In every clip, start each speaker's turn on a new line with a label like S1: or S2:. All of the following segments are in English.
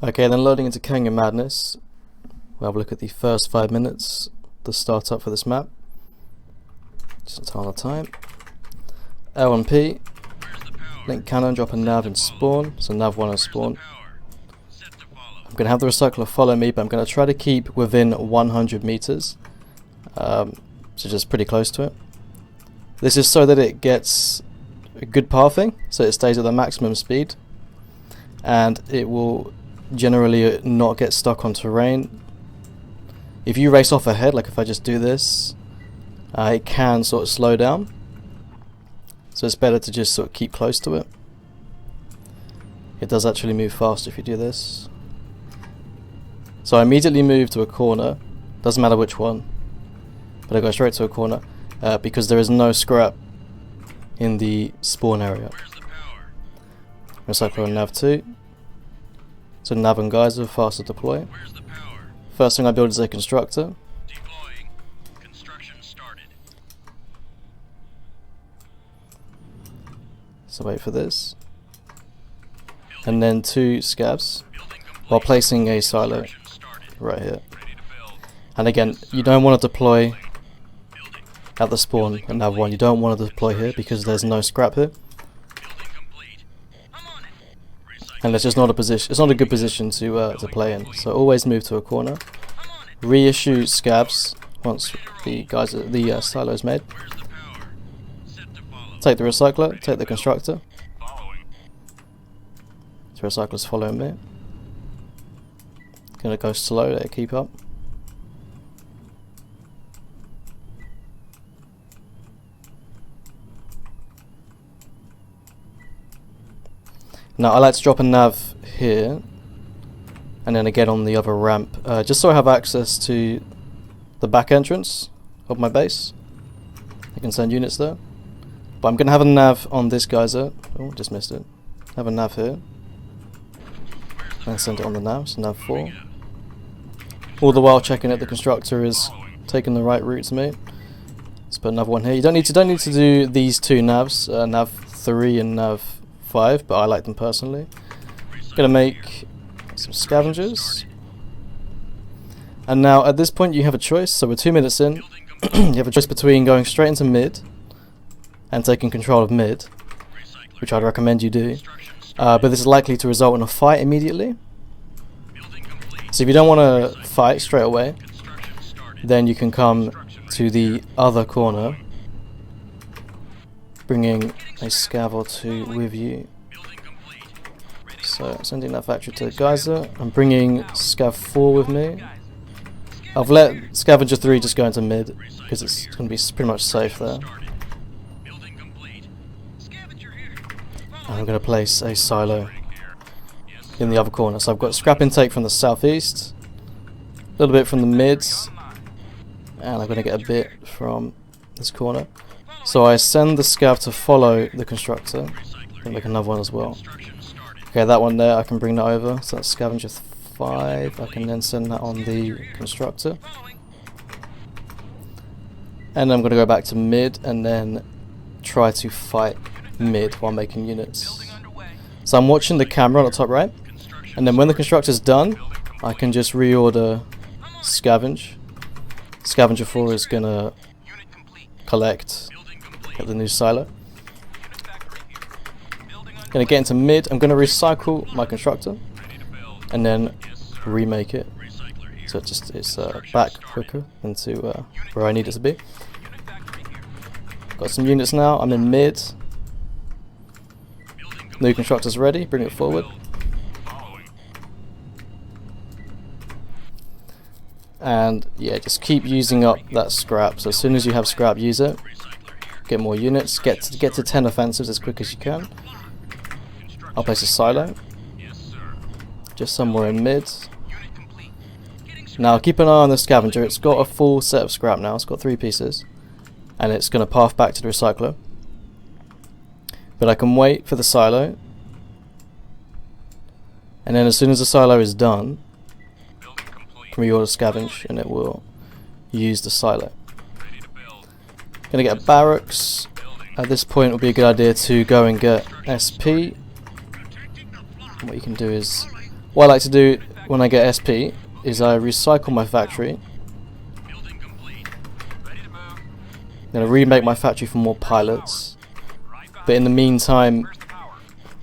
S1: Okay, then loading into Kenya Madness, we'll have a look at the first 5 minutes, the startup for this map. Just a ton of time. L1P, link cannon, drop a nav and spawn, so nav 1 and spawn. I'm going to have the recycler follow me, but I'm going to try to keep within 100 meters, so just pretty close to it. This is so that it gets a good pathing, so it stays at the maximum speed, and it will generally not get stuck on terrain. If you race off ahead, like if I just do this, it can sort of slow down, so it's better to just sort of keep close to it. It does actually move fast if you do this. So I immediately move to a corner, doesn't matter which one, but I go straight to a corner because there is no scrap in the spawn area. Recycler on nav 2. So nav and geyser, faster deploy. First thing I build is a constructor.
S2: Deploying. Construction started.
S1: So wait for this. And then 2 scavs while placing a silo right here. And again, you don't want to deploy at the spawn at nav 1. You don't want to deploy here because there's no scrap here. And it's just not a position. It's not a good position to play in. So always move to a corner. Reissue scavs once the silo is made. Take the recycler. Take the constructor. The recycler's following me. Gonna go slow. Let it keep up. Now I like to drop a nav here, and then again on the other ramp, just so I have access to the back entrance of my base. I can send units there, but I'm going to have a nav on this geyser. Oh, just missed it. Have a nav here, and send it on the nav, so nav 4. All the while checking that the constructor is taking the right route to me. Let's put another one here. You don't need to do these 2 navs, nav 3 and nav 5, but I like them personally. Gonna make some scavengers. And now at this point you have a choice, so we're 2 minutes in. You have a choice between going straight into mid and taking control of mid, which I'd recommend you do, but this is likely to result in a fight immediately. So if you don't want to fight straight away, then you can come to the other corner, bringing a scav or 2 with you. So sending that factory to the geyser. I'm bringing scav 4 with me. I've let scavenger 3 just go into mid because it's going to be pretty much safe there. And I'm going to place a silo in the other corner. So I've got scrap intake from the southeast, a little bit from the mids, and I'm going to get a bit from this corner. So I send the scav to follow the constructor and make another one as well. Okay, that one there I can bring that over, so that's scavenger 5. I can then send that on the constructor. And I'm going to go back to mid and then try to fight mid while making units. So I'm watching the camera on the top right, and then when the constructor's done, I can just reorder scavenge. Scavenger 4 is going to collect at the new silo. Gonna get into mid. I'm gonna recycle my constructor and then remake it, so it's back quicker into where I need it to be. Got some units now. I'm in mid. New constructor's ready. Bring it forward. And yeah, just keep using up that scrap. So as soon as you have scrap, use it. Get more units. Get to 10 offensives as quick as you can. I'll place a silo just somewhere in mid. Now keep an eye on the scavenger. It's got a full set of scrap now. It's got 3 pieces, and it's going to path back to the recycler. But I can wait for the silo, and then as soon as the silo is done, I can reorder scavenge, and it will use the silo. Gonna get a barracks. At this point, it would be a good idea to go and get SP. What you can do is what I like to do when I get SP is I recycle my factory.
S2: Building complete. Ready to move.
S1: I'm going to remake my factory for more pilots.
S2: Right behind.
S1: But in the meantime,
S2: Where's the power?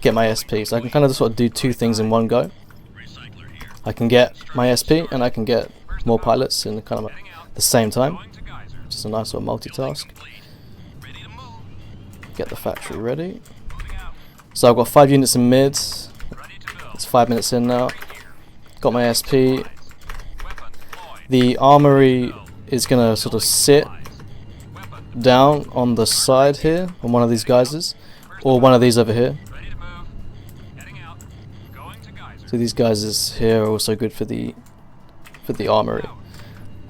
S1: get my SP. So I can kind of sort of do two things in one go.
S2: Recycler here.
S1: I can get my SP and I can get more pilots in kind of
S2: Heading out.
S1: the same time.
S2: Going to geyser.
S1: Which is a nice little multitask.
S2: Complete. Ready to move.
S1: Get the factory ready.
S2: Moving out.
S1: So I've got 5 units in mid.
S2: Ready to build.
S1: It's 5 minutes in now.
S2: Right here.
S1: Got my SP.
S2: Weapon deployed.
S1: The armory is going to sort of sit
S2: Weapon.
S1: down on the side here, on one of these geysers, or one of these over here.
S2: Ready to move. Heading out. Going to geyser.
S1: So these geysers here are also good for the armory.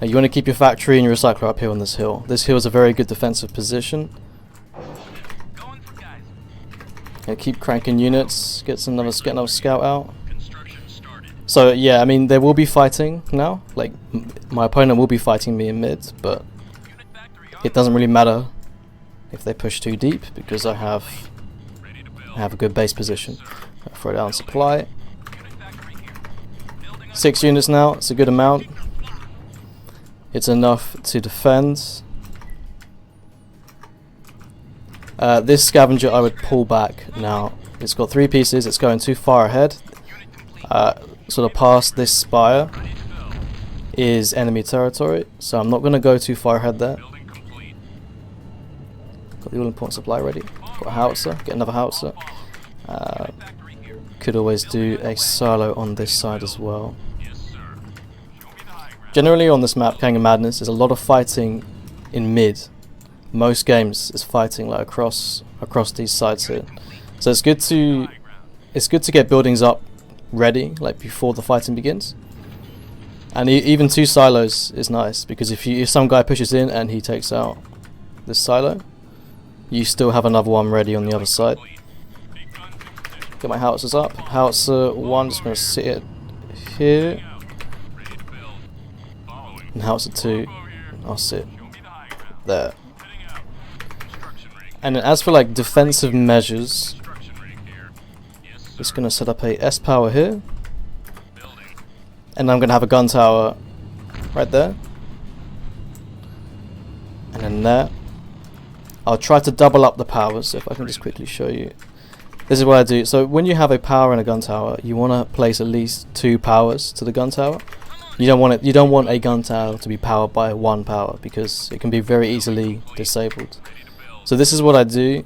S1: Now you want to keep your factory and your recycler up here on this hill. This hill is a very good defensive position.
S2: Going for geyser.
S1: And keep cranking units. Get another scout out.
S2: Construction started.
S1: So yeah, I mean, they will be fighting now. Like my opponent will be fighting me in mid, but
S2: Unit factory on.
S1: it doesn't really matter if they push too deep because I have
S2: Ready to build.
S1: a good base position. Throw down supply.
S2: Unit factory here. Building on
S1: 6 units now. It's a good amount. It's enough to defend. This scavenger I would pull back now. It's got 3 pieces. It's going too far ahead.
S2: unit complete.
S1: Sort of past this spire
S2: Ready to build.
S1: is enemy territory, so I'm not going to go too far ahead there.
S2: Building complete.
S1: Got the all-important supply ready. Got a howitzer. Get another howitzer.
S2: Unit factory here.
S1: Could always do a silo on this side as well.
S2: Yes, sir. Show me the high ground.
S1: Generally on this map, King of Madness, there's a lot of fighting in mid. Most games is fighting like across these sides here. So it's good to get buildings up ready like before the fighting begins. And even 2 silos is nice because if some guy pushes in and he takes out this silo, you still have another one ready on the other side.
S2: Big guns in position.
S1: Get my howitzers up. Howitzer 1, just going to sit it here.
S2: Ready to build. Following.
S1: And howitzer 2,
S2: Over here.
S1: I'll sit
S2: Show me the high ground.
S1: there.
S2: Heading out. Construction ring.
S1: And then as for like defensive measures,
S2: Construction ring here. Yes, sir.
S1: just going to set up a S power here.
S2: Building.
S1: And I'm going to have a gun tower right there. And then there. I'll try to double up the powers, so if I can just quickly show you. This is what I do. So when you have a power and a gun tower, you want to place at least 2 powers to the gun tower. You don't want a gun tower to be powered by 1 power because it can be very easily disabled.
S2: Ready to build.
S1: So this is what I do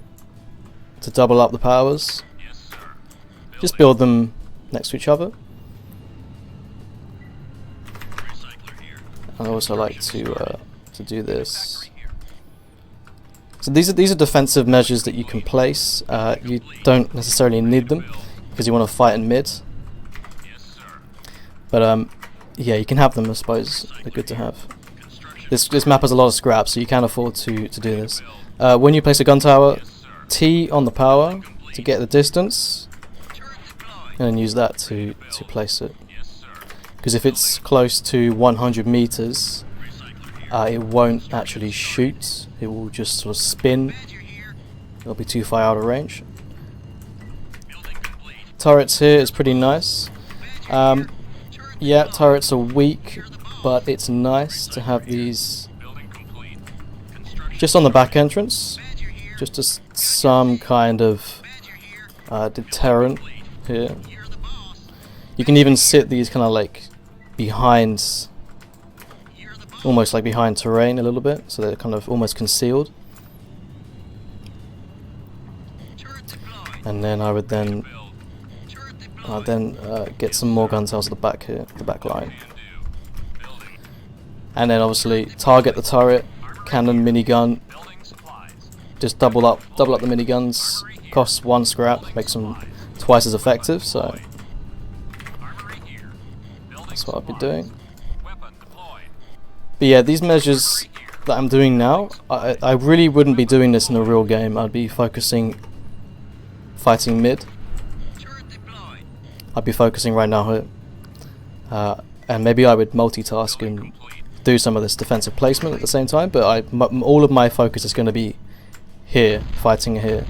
S1: to double up the powers.
S2: Yes, sir.
S1: Just build them next to each other.
S2: Recycler here.
S1: I also like to do this.
S2: Factory here.
S1: So these are defensive measures that you can place. You don't necessarily need them because you want to fight in mid.
S2: Yes, sir.
S1: But yeah, you can have them. I suppose they're good to have.
S2: Construction.
S1: This map has a lot of scrap, so you can afford to do this. When you place a gun tower,
S2: Yes, sir.
S1: T on the power to get the distance,
S2: Turret deployed.
S1: and then use that to place it.
S2: Yes, sir.
S1: Because if it's close to 100 meters,
S2: Recycler here.
S1: it won't actually shoot. It will just sort of spin.
S2: Badger here.
S1: It'll be too far out of range.
S2: Building complete.
S1: Turrets here is pretty nice.
S2: Badger here. Turret
S1: Yeah,
S2: deployed.
S1: turrets are weak,
S2: Secure the bomb.
S1: but it's nice to have these
S2: Building complete. Construction.
S1: just on the back entrance,
S2: Badger here.
S1: just as some kind of
S2: Badger here.
S1: deterrent
S2: Complete.
S1: here.
S2: You're the boss.
S1: You can even sit these kind of like behind,
S2: You're the boss.
S1: almost like behind terrain a little bit, so they're kind of almost concealed.
S2: Turret deployed.
S1: And then I would then
S2: Build. Turret deployed.
S1: get some more gun towers at the back here, the back line.
S2: Can do. Building.
S1: And then obviously target the turret, cannon, minigun,
S2: Building supplies.
S1: just double up the miniguns, costs 1 scrap, makes them twice as effective, so
S2: Armory here. Building
S1: that's what I'll be
S2: supplies.
S1: doing.
S2: Weapon deployed.
S1: But yeah, these measures that I'm doing now, I really wouldn't be doing this in a real game. I'd be fighting mid.
S2: Turret deployed.
S1: I'd be focusing right now here. And maybe I would multitask and
S2: Complete.
S1: do some of this defensive placement at the same time, but all of my focus is going to be here, fighting here.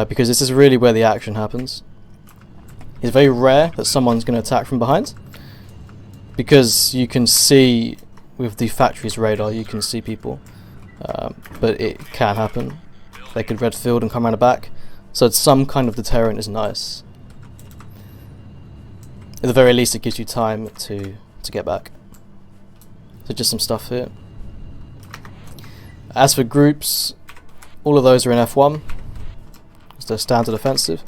S1: Because this is really where the action happens. It's very rare that someone's going to attack from behind, because you can see with the factory's radar, you can see people, but it can happen. They could red field and come around the back, so some kind of deterrent is nice. At the very least, it gives you time to get back. So just some stuff here. As for groups, all of those are in F1. It's the standard offensive.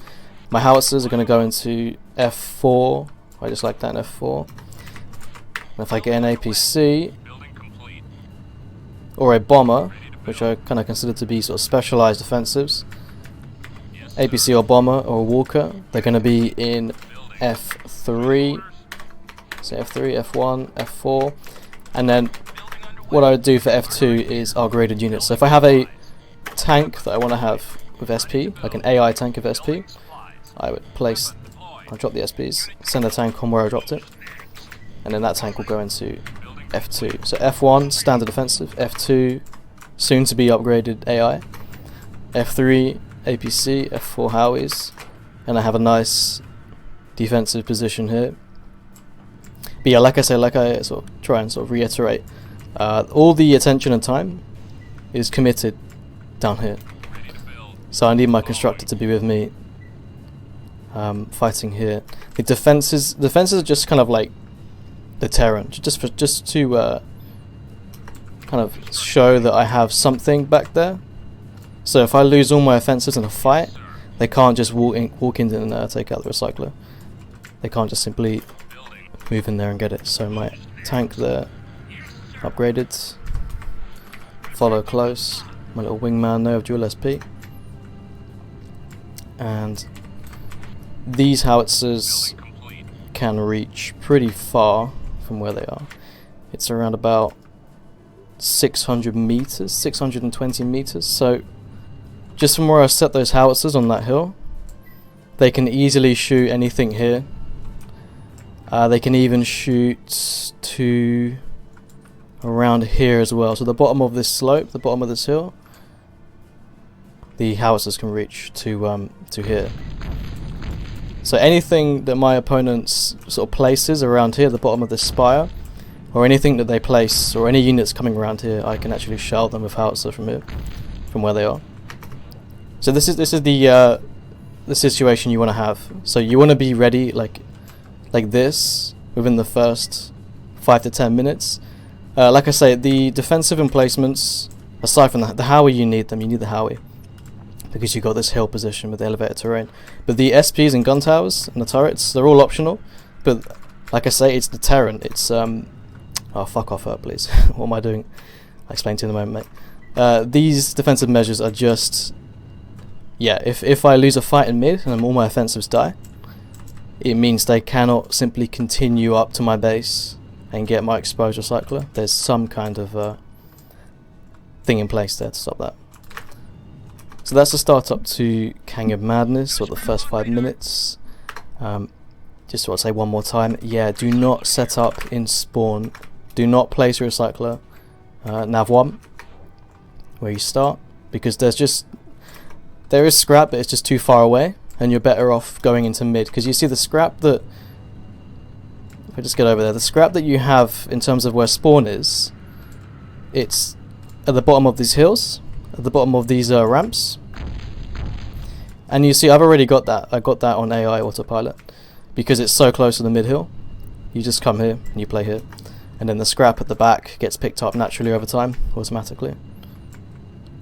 S1: My howitzers are going to go into F4. I just like that in F4. And if I get an APC or a bomber, which I kind of consider to be sort of specialized offensives, APC or bomber or walker, they're going to be in F3. So F3, F1, F4, and then what I would do for F2 is our graded units. So if I have a tank that I want to have with SP, like an AI tank of SP, I would I'll drop the SPs, send the tank on where I dropped it, and then that tank will go into F2. So F1, standard offensive, F2, soon to be upgraded AI, F3, APC, F4 howies, and I have a nice defensive position here. But yeah, like I say, like I sort of try and sort of reiterate, all the attention and time is committed down here. So I need my constructor to be with me, fighting here. The defenses are just kind of like deterrent, just to kind of show that I have something back there. So if I lose all my offensives in a fight, they can't just walk in and take out the recycler. They can't just simply move in there and get it. So my tank there, upgraded. Follow close. My little wingman there of dual SP. And these howitzers can reach pretty far from where they are. It's around about 600 meters, 620 meters. So just from where I set those howitzers on that hill, they can easily shoot anything here. They can even shoot to around here as well. So the bottom of this slope, the bottom of this hill, the howitzers can reach to here. So anything that my opponents sort of places around here, the bottom of this spire, or anything that they place, or any units coming around here, I can actually shell them with howitzer from here, from where they are. So this is the situation you want to have. So you want to be ready like this within the first 5 to 10 minutes. Like I say, the defensive emplacements, aside from the Howie, you need them. You need the Howie because you got this hill position with the elevated terrain. But the SPs and gun towers and the turrets, they're all optional. But like I say, it's deterrent. It's oh, fuck off, please. What am I doing? I'll explain to you in a moment, mate. These defensive measures are just, yeah. If I lose a fight in mid and all my offensives die, it means they cannot simply continue up to my base and get my exposure cycler. There's some kind of thing in place there to stop that. So that's the start up to King of Madness, or the first 5 minutes. Just want to say one more time, yeah, do not set up in spawn. Do not place your recycler nav 1 where you start, because there is scrap, but it's just too far away, and you're better off going into mid, because you see the scrap that, if I just get over there, the scrap that you have in terms of where spawn is, it's at the bottom of these hills, at the bottom of these ramps. And you see I've already got that. I got that on AI autopilot because it's so close to the mid hill. You just come here and you play here, and then the scrap at the back gets picked up naturally over time, automatically.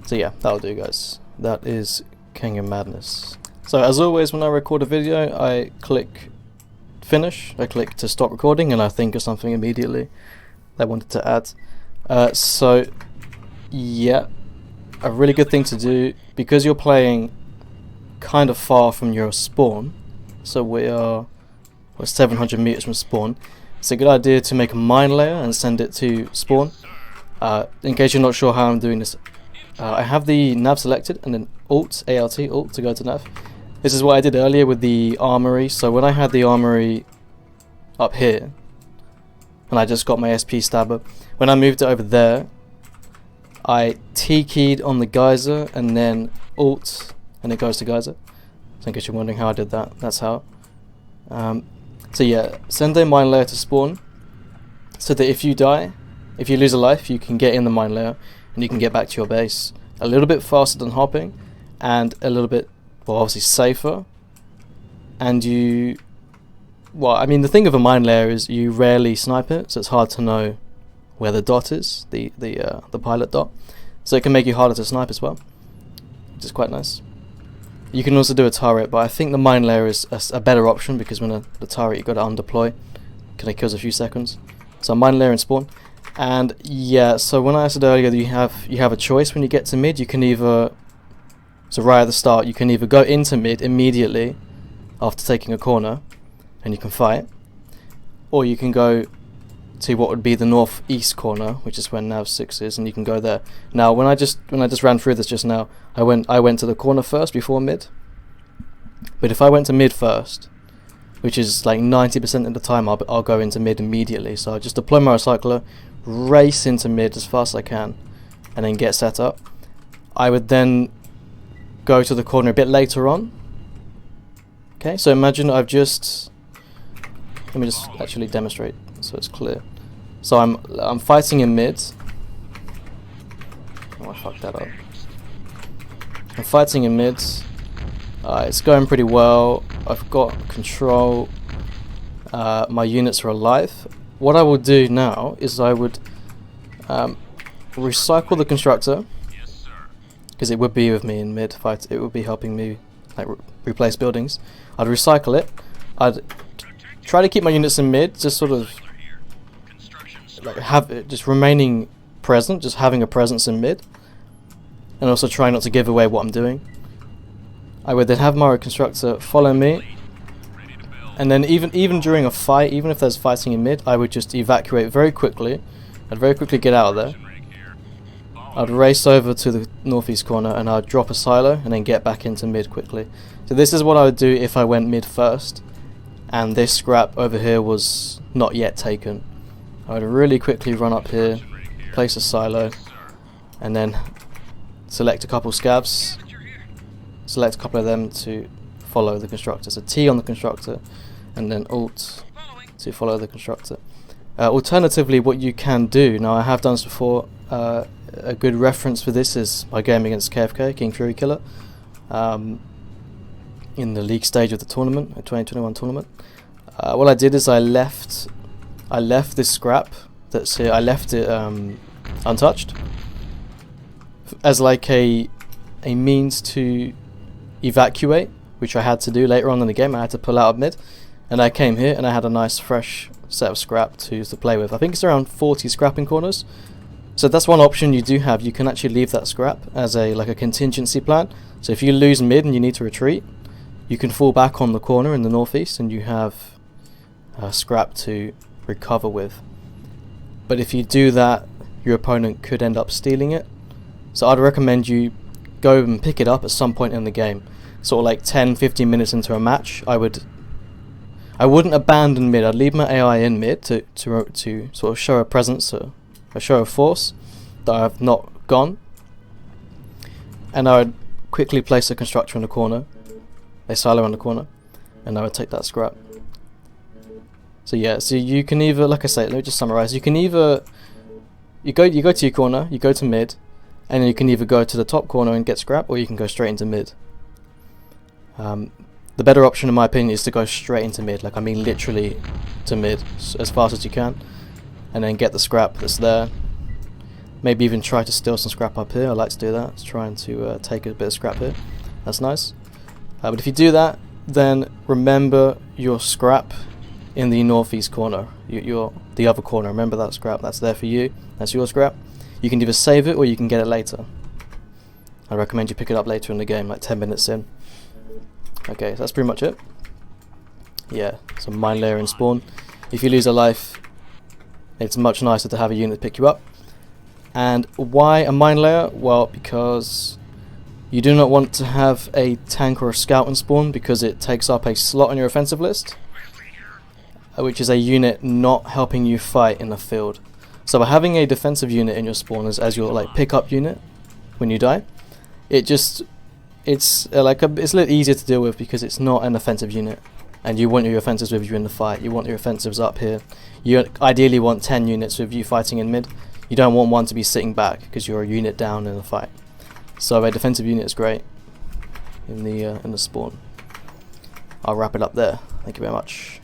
S1: So yeah, that'll do, guys. That is King of Madness. So as always, when I record a video, I click finish, I click to stop recording, and I think of something immediately that I wanted to add. So yeah, a really good thing to do, because you're playing kind of far from your spawn, so we're 700 meters from spawn. It's a good idea to make a mine layer and send it to spawn. In case you're not sure how I'm doing this, I have the nav selected and then alt to go to nav. This is what I did earlier with the armory. So when I had the armory up here and I just got my SP stabber, when I moved it over there, I T-keyed on the geyser and then alt, and it goes to geyser. So in case you're wondering how I did that, that's how. So yeah, send a mine layer to spawn, so that if you die, if you lose a life, you can get in the mine layer and you can get back to your base a little bit faster than hopping, and a little bit, well, obviously safer. And you, well, I mean, the thing of a mine layer is you rarely snipe it, so it's hard to know where the dot is, the pilot dot. So it can make you harder to snipe as well, which is quite nice. You can also do a turret, but I think the mine layer is a better option, because when the turret, you got to undeploy, kind of kills a few seconds. So mine layer and spawn. And yeah, so when I said earlier that you have a choice when you get to mid, you can either, so right at the start, you can either go into mid immediately after taking a corner and you can fight, or you can go to what would be the northeast corner, which is where Nav 6 is, and you can go there. Now when I just ran through this just now, I went to the corner first before mid. But if I went to mid first, which is like 90% of the time, I'll go into mid immediately. So I just deploy my recycler, race into mid as fast as I can, and then get set up. I would then go to the corner a bit later on. Okay, so imagine I've just, let me just actually demonstrate so it's clear. So I'm fighting in mid. Oh, I fucked that up. I'm fighting in mid. It's going pretty well. I've got control. My units are alive. What I will do now is I would recycle the constructor, because it would be with me in mid fight. It would be helping me like replace buildings. I'd recycle it. I'd try to keep my units in mid, just sort of like have it just remaining present, just having a presence in mid, and also try not to give away what I'm doing. I would then have my constructor follow me, and then even during a fight, even if there's fighting in mid, I would just evacuate very quickly. I'd very quickly get out of there. I'd race over to the northeast corner and I'd drop a silo and then get back into mid quickly. So this is what I would do if I went mid first and this scrap over here was not yet taken. I would really quickly run up here, place a silo, and then select a couple scavs, select a couple of them to follow the constructor. So T on the constructor and then Alt to follow the constructor. Alternatively, what you can do, now I have done this before, a good reference for this is my game against KFK, King Fury Killer, in the league stage of the tournament, a 2021 tournament. What I did is I left this scrap that's here, I left it untouched as like a means to evacuate, which I had to do later on in the game. I had to pull out of mid, and I came here and I had a nice fresh set of scrap to play with. I think it's around 40 scrapping corners. So that's one option you do have. You can actually leave that scrap as a contingency plan. So if you lose mid and you need to retreat, you can fall back on the corner in the northeast and you have scrap to recover with. But if you do that, your opponent could end up stealing it. So I'd recommend you go and pick it up at some point in the game. Sort of like 10-15 minutes into a match, I wouldn't abandon mid. I'd leave my AI in mid to sort of show a presence, a show of force that I have not gone, and I would quickly place a constructor in the corner, a silo in the corner, and I would take that scrap. So yeah, so you can either, like I say, let me just summarize. You can either you go to your corner, you go to mid, and then you can either go to the top corner and get scrap, or you can go straight into mid. The better option, in my opinion, is to go straight into mid. Like I mean, literally to mid as fast as you can, and then get the scrap that's there. Maybe even try to steal some scrap up here. I like to do that. It's trying to take a bit of scrap here. That's nice. But if you do that, then remember your scrap in the northeast corner. The other corner. Remember that scrap. That's there for you. That's your scrap. You can either save it or you can get it later. I recommend you pick it up later in the game, like 10 minutes in. Okay, so that's pretty much it. Yeah, so mine layer and spawn. If you lose a life, it's much nicer to have a unit pick you up. And why a mine layer? Well, because you do not want to have a tank or a scout in spawn, because it takes up a slot on your offensive list, which is a unit not helping you fight in the field. So by having a defensive unit in your spawn as your like pickup unit when you die, it's a little easier to deal with because it's not an offensive unit. and you want your offensives with you in the fight. You want your offensives up here. You ideally want 10 units with you fighting in mid. You don't want one to be sitting back because you're a unit down in a fight. So a defensive unit is great in the spawn. I'll wrap it up there. Thank you very much.